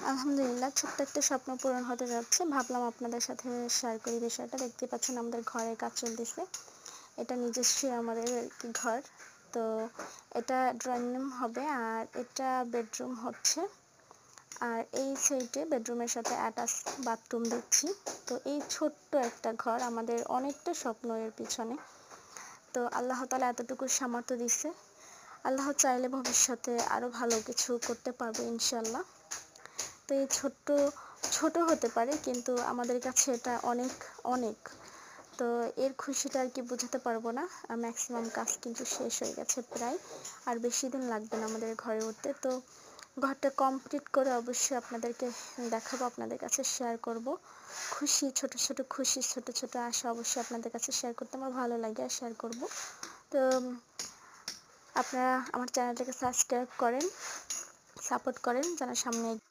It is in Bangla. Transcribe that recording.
আলহামদুলিল্লাহ, ছোট্ট একটা স্বপ্ন পূরণ হতে যাচ্ছে। ভাবলাম আপনাদের সাথে শেয়ার করি বিষয়টা। দেখতেই পাচ্ছেন আমাদের ঘরের কাজ চলতেছে। এটা নিজস্বই আমাদের আরকি ঘর। তো এটা ড্রয়িং রুম হবে আর এটা বেডরুম হচ্ছে। আর এই সাইডে বেডরুমের সাথে অ্যাটাচ বাথরুম দিচ্ছি। তো এই ছোট্ট একটা ঘর আমাদের অনেকটা স্বপ্ন এর পিছনে। তো আল্লাহ তাআলা এতটুকু সামর্থ্য দিছে। আল্লাহ চাইলে ভবিষ্যতে আরো ভালো কিছু করতে পারবো ইনশাআল্লাহ। তো এই ছোট হতে পারে কিন্তু আমাদের কাছে এটা অনেক, অনেক। তো এর খুশিটা আরকি বোঝাতে পারবো না। ম্যাক্সিমাম কাজ কিন্তু শেষ হয়ে গেছে প্রায়। আর বেশি দিন লাগবে না আমাদের ঘরে উঠতে। তো ঘরটা কমপ্লিট করে অবশ্যই আপনাদেরকে দেখাবো, আপনাদের কাছে শেয়ার করব। ছোট, ছোট খুশি, ছোট, ছোট আশা অবশ্যই আপনাদের কাছে শেয়ার করতে আমার ভালো লাগে আর শেয়ার করব। তো আপনারা আমার চ্যানেলটাকে সাবস্ক্রাইব করেন, সাপোর্ট করেন যেন সামনে